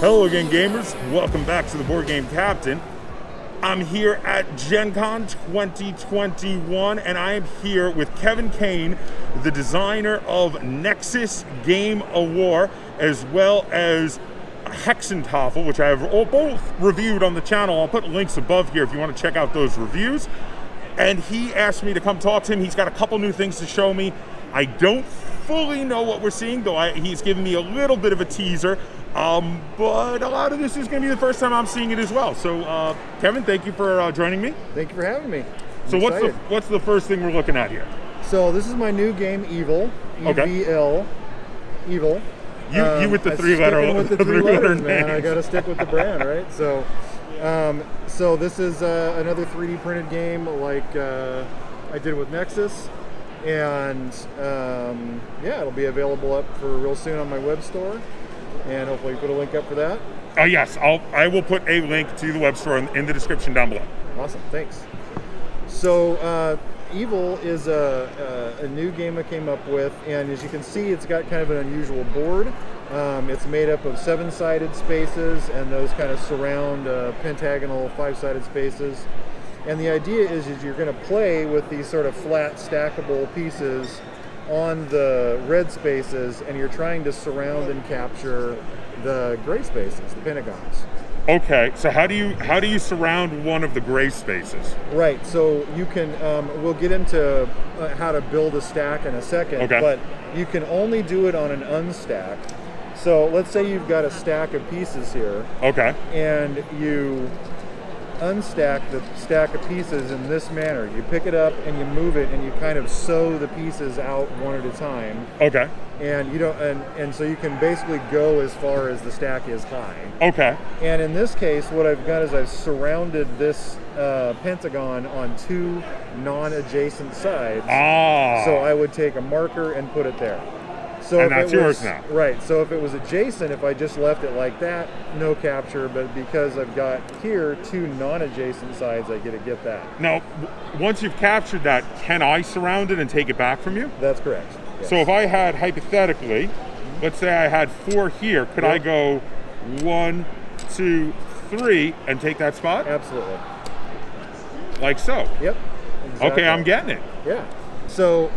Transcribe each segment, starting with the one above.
Hello again, gamers. Welcome back to the Board Game Captain. I'm here at Gen Con 2021, and I am here with Kevin Kane, the designer of NXS Game Award, as well as Hexentafel, which I have both reviewed on the channel. I'll put links above here if you want to check out those reviews. And he asked me to come talk to him. He's got a couple new things to show me. I don't fully know what we're seeing, though he's given me a little bit of a teaser. But a lot of this is going to be the first time I'm seeing it as well. So, Kevin, thank you for joining me. Thank you for having me. So what's the first thing we're looking at here? So this is my new game, EVL. EVL. EVL. You with the three-letter name, man. I got to stick with the brand, right? So, so this is another 3D printed game like I did with Nexus, and yeah, it'll be available up for real soon on my web store. And hopefully put a link up for that. Yes, I will put a link to the web store in the description down below. Awesome, thanks. So EVL is a new game I came up with, and as you can see, it's got kind of an unusual board. It's made up of 7-sided spaces, and those kind of surround pentagonal 5-sided spaces. And the idea is you're going to play with these sort of flat stackable pieces on the red spaces, and you're trying to surround and capture the gray spaces, the pentagons. Okay, so how do you surround one of the gray spaces? Right, so you can, we'll get into how to build a stack in a second, okay. But you can only do it on an unstack. So let's say you've got a stack of pieces here. Okay. And you unstack the stack of pieces in this manner. You pick it up and you move it, and you kind of sew the pieces out one at a time. Okay. And you don't, and so you can basically go as far as the stack is high. Okay. And in this case, what I've done is I've surrounded this pentagon on 2 non-adjacent sides. So I would take a marker and put it there. So and that's yours now. Right, so if it was adjacent, if I just left it like that, no capture, but because I've got here 2 non-adjacent sides, I get to get that. Now, once you've captured that, can I surround it and take it back from you? That's correct. Yes. So if I had, hypothetically, let's say I had 4 here, could I go 1, 2, 3 and take that spot? Absolutely. Like so? Yep. Exactly. Okay, I'm getting it. Yeah. So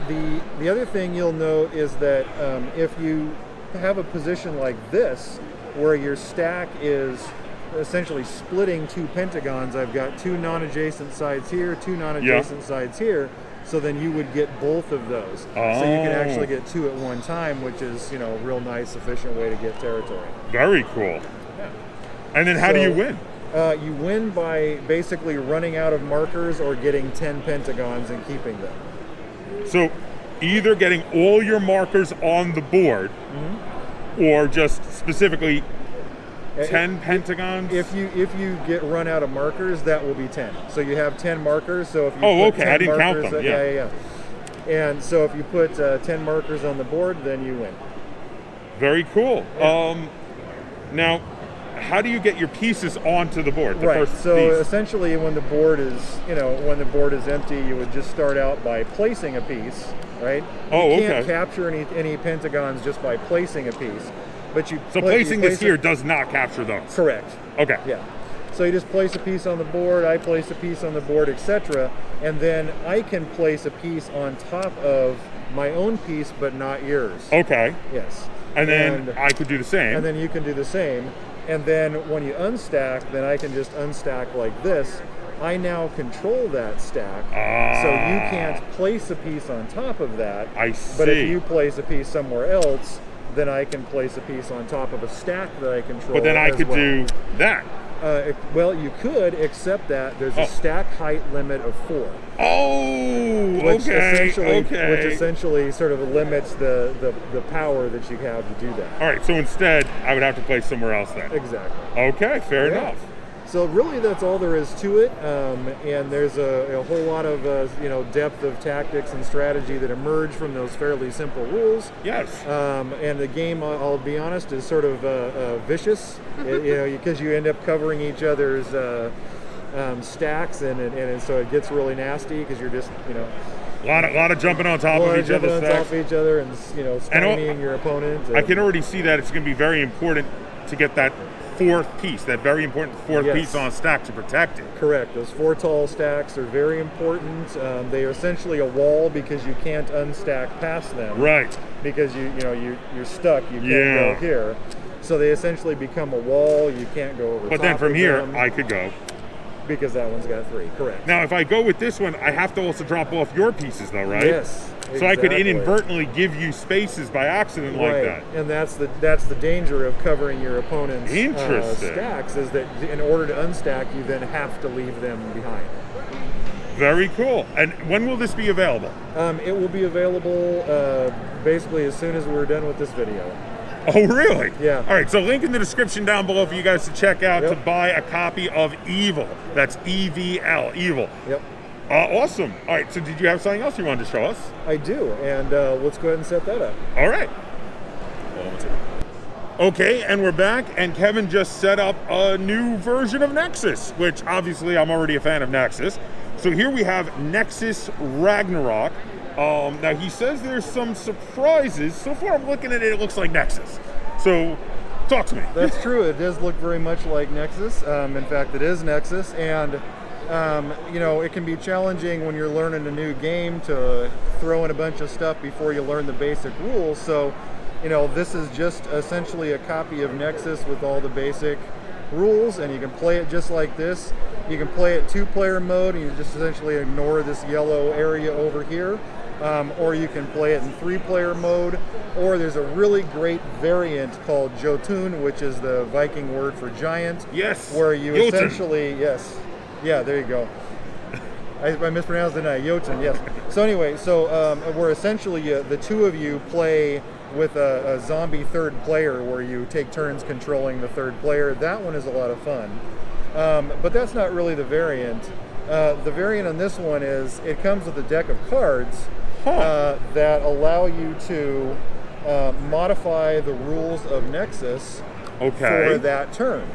the other thing you'll note is that if you have a position like this, where your stack is essentially splitting 2 pentagons, I've got 2 non-adjacent sides here, 2 non-adjacent sides here, so then you would get both of those. So you can actually get 2 at one time, which is, you know, a real nice, efficient way to get territory. Very cool. Yeah. And then how do you win? You win by basically running out of markers or getting 10 pentagons and keeping them. So either getting all your markers on the board, or just specifically 10 pentagons? If you get run out of markers, that will be 10. So you have 10 markers. So if you put 10 I didn't markers, count them. Yeah. And so if you put 10 markers on the board, then you win. Very cool. Yeah. Now, how do you get your pieces onto the board? Essentially, when the board is empty, you would just start out by placing a piece, right? You can't capture any pentagons just by placing a piece, but placing this here does not capture those. Correct. Okay. Yeah. So you just place a piece on the board, I place a piece on the board, etc., and then I can place a piece on top of my own piece, but not yours. Okay. Yes. And then I could do the same. And then you can do the same. And then when you unstack, then I can just unstack like this. I now control that stack, so you can't place a piece on top of that. I see. But if you place a piece somewhere else, then I can place a piece on top of a stack that I control. But then I could do that. Well, you could, except that there's a stack height limit of 4. Which essentially sort of limits the power that you have to do that. All right, so instead, I would have to place somewhere else then. Exactly. Okay, fair enough. So really, that's all there is to it, and there's a whole lot of depth of tactics and strategy that emerge from those fairly simple rules. Yes. And the game, I'll be honest, is sort of vicious, because you end up covering each other's stacks, and so it gets really nasty because you're just A lot of jumping on top of each other, and stymieing your opponent. I can already see that it's going to be very important to get that fourth piece, that very important fourth Yes. piece on a stack to protect it. Correct. Those 4 tall stacks are very important. They are essentially a wall because you can't unstack past them. Right. Because you're stuck. You can't Yeah. go here. So they essentially become a wall. You can't go over. But then top from of here, them I could go. because that one's got 3. Correct. Now, if I go with this one, I have to also drop off your pieces, though, right? Yes. So I could exactly. inadvertently give you spaces by accident like Right. that. And that's the danger of covering your opponent's Interesting. stacks, is that in order to unstack, you then have to leave them behind. Very cool. And when will this be available? It will be available basically as soon as we're done with this video. Oh, really? Yeah. All right, so link in the description down below for you guys to check out Yep. to buy a copy of EVL. That's EVL, EVL. Yep. Awesome. All right, so did you have something else you wanted to show us? I do, and let's go ahead and set that up. All right. Okay, and we're back, and Kevin just set up a new version of Nexus, which obviously I'm already a fan of Nexus. So here we have Nexus Ragnarok. Now he says there's some surprises. So far I'm looking at it, it looks like Nexus. So talk to me. That's true. It does look very much like Nexus. In fact, it is Nexus, and it can be challenging when you're learning a new game to throw in a bunch of stuff before you learn the basic rules. So, this is just essentially a copy of Nexus with all the basic rules, and you can play it just like this. You can play it 2-player mode, and you just essentially ignore this yellow area over here. Or you can play it in 3-player mode, or there's a really great variant called Jotun, which is the Viking word for giant. Yes. Where you Jotun. essentially, yes. Yeah, there you go. I mispronounced it, Jotun, yes. So anyway, where essentially the two of you play with a zombie third player where you take turns controlling the third player. That one is a lot of fun. But that's not really the variant. The variant on this one is it comes with a deck of cards that allow you to modify the rules of Nexus for that turn.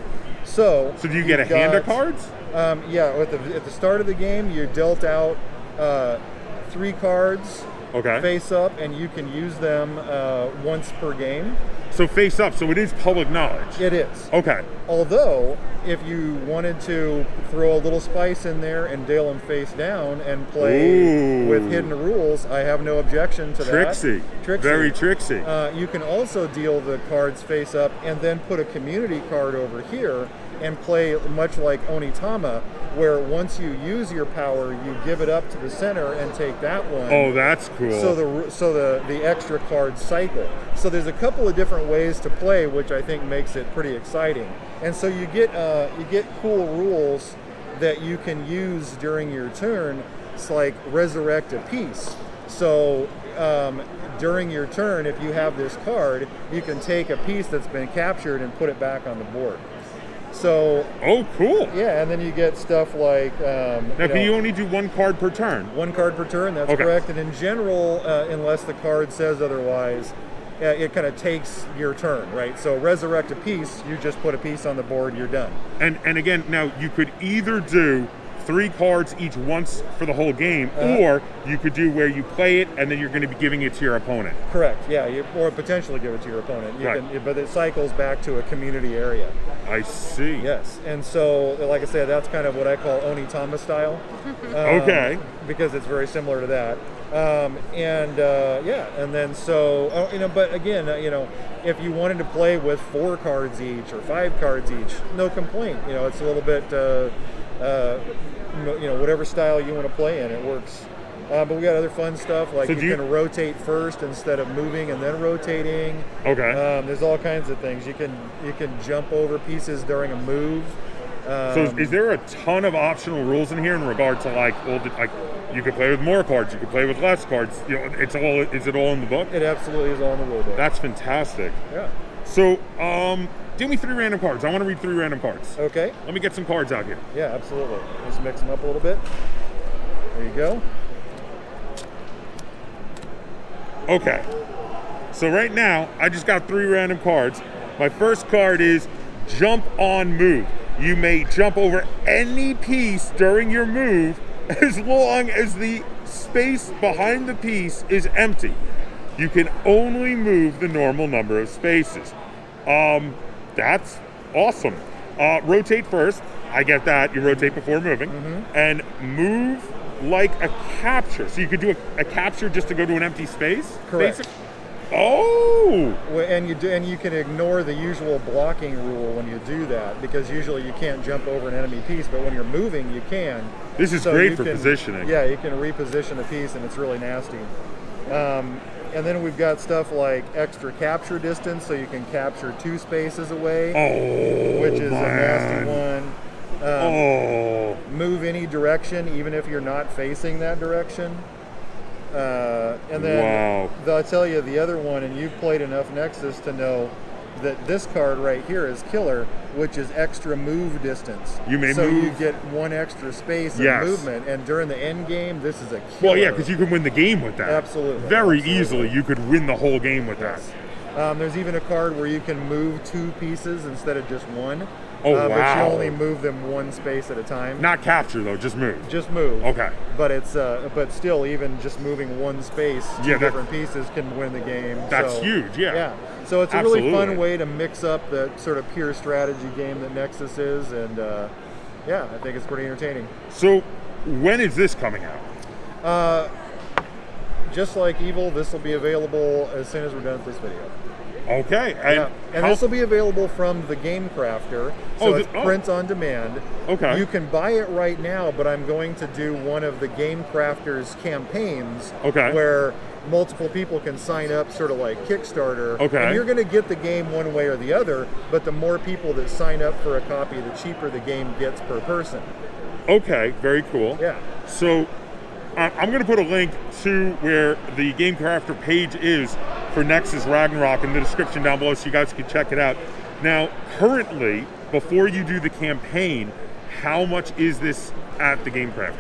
So do you get a hand of cards? Yeah, at the start of the game, you're dealt out 3 cards face up, and you can use them once per game. So face up, so it is public knowledge. It is. Okay. Although, if you wanted to throw a little spice in there and deal them face down and play with hidden rules, I have no objection to that. Tricksy. Very tricksy. You can also deal the cards face up and then put a community card over here and play much like Onitama, where once you use your power, you give it up to the center and take that one. Oh, that's cool. So the extra cards cycle. So there's a couple of different ways to play, which I think makes it pretty exciting. And so you get cool rules that you can use during your turn. It's like resurrect a piece. So during your turn, if you have this card, you can take a piece that's been captured and put it back on the board. So. Oh, cool. Yeah, and then you get stuff like. Now, can you only do 1 card per turn? 1 card per turn, that's correct. And in general, unless the card says otherwise, it kind of takes your turn, right? So resurrect a piece, you just put a piece on the board, you're done. And again, now you could either do 3 cards each once for the whole game, or you could do where you play it and then you're going to be giving it to your opponent. Correct, yeah, or potentially give it to your opponent. But it cycles back to a community area. I see. Yes, and so, like I said, that's kind of what I call Onitama style. Okay. Because it's very similar to that. And then so, but again, if you wanted to play with 4 cards each or 5 cards each, no complaint. It's a little bit, whatever style you want to play in, it works. But we got other fun stuff, like you can rotate first instead of moving and then rotating. Okay. There's all kinds of things. You can jump over pieces during a move. So is there a ton of optional rules in here in regard to you could play with more cards, you could play with less cards? Is it all in the book? It absolutely is all in the rule book. That's fantastic. Yeah. So, give me 3 random cards. I want to read 3 random cards. Okay. Let me get some cards out here. Yeah, absolutely. Just mix them up a little bit. There you go. Okay. So right now, I just got 3 random cards. My first card is Jump on Move. You may jump over any piece during your move as long as the space behind the piece is empty. You can only move the normal number of spaces. That's awesome. Rotate first. I get that. You rotate before moving. And move like a capture. So you could do a capture just to go to an empty space? Correct. Oh! And you can ignore the usual blocking rule when you do that, because usually you can't jump over an enemy piece, but when you're moving, you can. This is great for positioning. Yeah, you can reposition a piece, and it's really nasty. And then we've got stuff like extra capture distance, so you can capture 2 spaces away, which is a nasty one. Move any direction, even if you're not facing that direction. And then I'll tell you the other one, and you've played enough Nexus to know that this card right here is killer, which is extra move distance. You may so move. you get 1 extra space of movement, and during the end game, this is a killer. Well, yeah, because you can win the game with that. Absolutely. Very easily, you could win the whole game with that. There's even a card where you can move 2 pieces instead of just 1. Oh, wow. But you only move them 1 space at a time. Not capture, though, just move. Just move. Okay. But it's but still, even just moving 1 space, 2 different pieces can win the game. That's huge, Yeah. So it's a really fun way to mix up the sort of pure strategy game that Nexus is, and I think it's pretty entertaining. So when is this coming out? Just like Evil, this will be available as soon as we're done with this video. Okay. And this will be available from the Game Crafter, so it's print on demand. Okay. You can buy it right now, but I'm going to do one of the Game Crafter's campaigns where multiple people can sign up, sort of like Kickstarter. And you're going to get the game one way or the other, but the more people that sign up for a copy, the cheaper the game gets per person. Okay, very cool. Yeah. So I'm going to put a link to where the Game Crafter page is for Nexus Ragnarok in the description down below, so you guys can check it out. Now, currently, before you do the campaign, how much is this at the Game Crafter?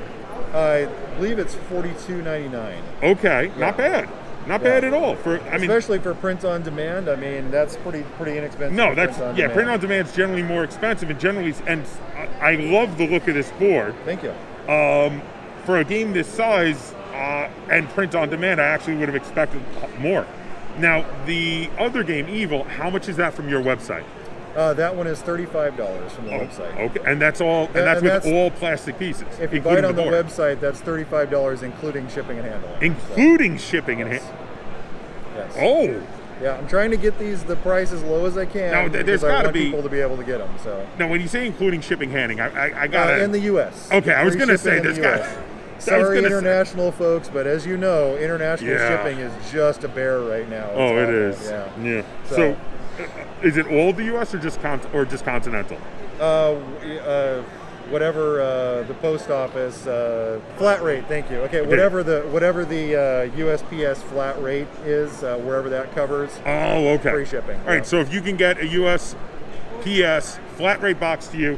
I believe it's $42.99. Okay, not bad. Not bad at all. Especially for print on demand. I mean, that's pretty inexpensive. No, print on demand is generally more expensive, and I love the look of this board. Thank you. For a game this size and print on demand, I actually would have expected more. Now, the other game, Evil, how much is that from your website? That one is $35 from the website. Okay, and that's all. And that's with all plastic pieces. If you buy it on the website, that's $35, including shipping and handling. Including shipping and handling. Yes. Oh. Yeah, I'm trying to get the price as low as I can. Now, there's got to be people to be able to get them. So. Now, when you say including shipping handling, I got in the U.S. Okay, I was going to say this guy. Sorry, international folks, but as you know, international shipping is just a bear right now. It is. Yeah. So, is it all the U.S. or just continental? Whatever the post office flat rate. Thank you. Okay, whatever the USPS flat rate is, wherever that covers. Oh, okay. Free shipping. All right. So if you can get a USPS flat rate box to you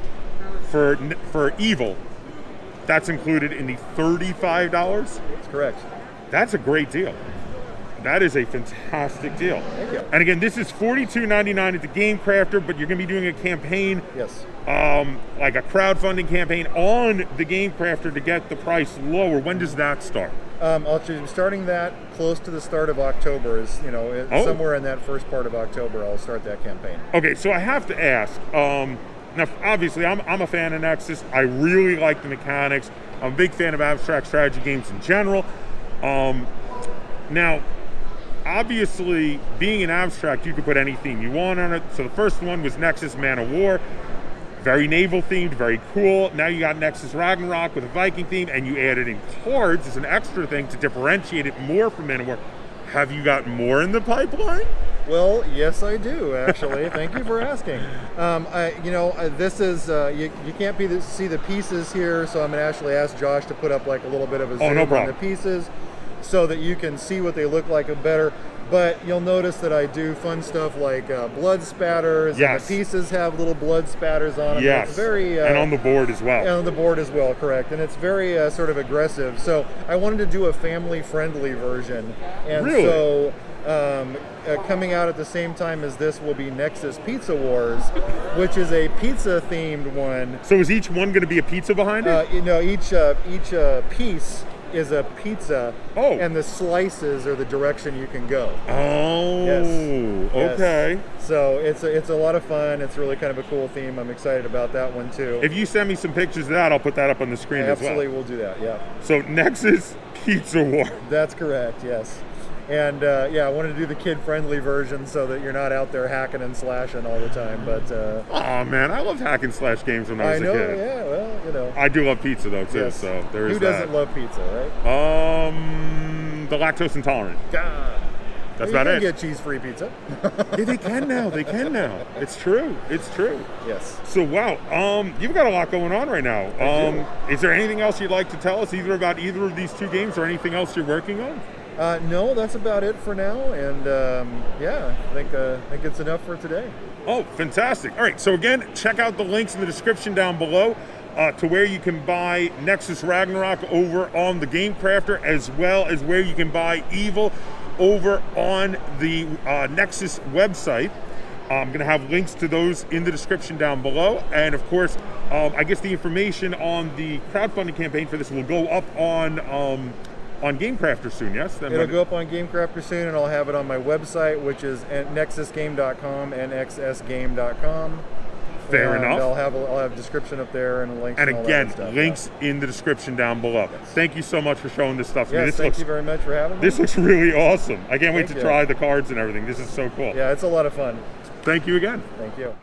for Evil, that's included in the $35? That's correct. That's a great deal. That is a fantastic deal. Thank you. And again, this is $42.99 at the Game Crafter, but you're going to be doing a campaign, like a crowdfunding campaign on the Game Crafter to get the price lower. When does that start? I'll be starting that close to the start of October. Somewhere in that first part of October, I'll start that campaign. Okay, so I have to ask. Now, obviously, I'm a fan of Nexus. I really like the mechanics. I'm a big fan of abstract strategy games in general. Now, obviously, being an abstract, you could put any theme you want on it. So the first one was Nexus Man of War. Very naval themed, very cool. Now you got Nexus Ragnarok with a Viking theme, and you added in cards as an extra thing to differentiate it more from Man of War. Have you got more in the pipeline? Well, yes, I do, actually. Thank you for asking. This is, you can't see the pieces here, so I'm going to actually ask Josh to put up like a little bit of a zoom on the pieces so that you can see what they look like better. But you'll notice that I do fun stuff like blood spatters. Yes. And the pieces have little blood spatters on them. Yes. It's very, and on the board as well. And on the board as well, correct. And it's very sort of aggressive. So I wanted to do a family-friendly version. And really? So coming out at the same time as this will be Nexus Pizza Wars, which is a pizza-themed one. So is each one going to be a pizza behind it? Each piece is a pizza, Oh. and the slices are the direction you can go. Oh, Yes. okay. So it's a lot of fun. It's really kind of a cool theme. I'm excited about that one too. If you send me some pictures of that, I'll put that up on the screen as well. Absolutely, we'll do that. Yeah. So Nexus Pizza War. That's correct. Yes. And yeah, I wanted to do the kid-friendly version so that you're not out there hacking and slashing all the time. But Oh man, I loved hack and slash games when I I was know, a kid. yeah. Well, you know. I do love pizza though too, Yes. so there is Who doesn't that. love pizza, right? The lactose intolerant. God. That's You about can it. get cheese-free pizza. Yeah, they can now. They can now. It's true. It's true. Yes. So wow, you've got a lot going on right now. Is there anything else you'd like to tell us, either about either of these two games or anything else you're working on? No, that's about it for now. And yeah, I think it's enough for today. Oh, fantastic. All right, so again, check out the links in the description down below to where you can buy Nexus Ragnarok over on the Game Crafter, as well as where you can buy Evil over on the Nexus website. I'm going to have links to those in the description down below. And of course, I guess the information on the crowdfunding campaign for this will go up on Game Crafter soon, yes? It'll go up on Game Crafter soon, and I'll have it on my website, which is nxsgame.com, nxsgame.com. Fair and enough. I'll have a description up there and links. And all again, that stuff. links in the description down below. Yes. Thank you so much for showing this stuff to me. Yes, This thank looks, you very much for having me. this looks really awesome. I can't wait Thank to you. try the cards and everything. This is so cool. Yeah, it's a lot of fun. Thank you again. Thank you.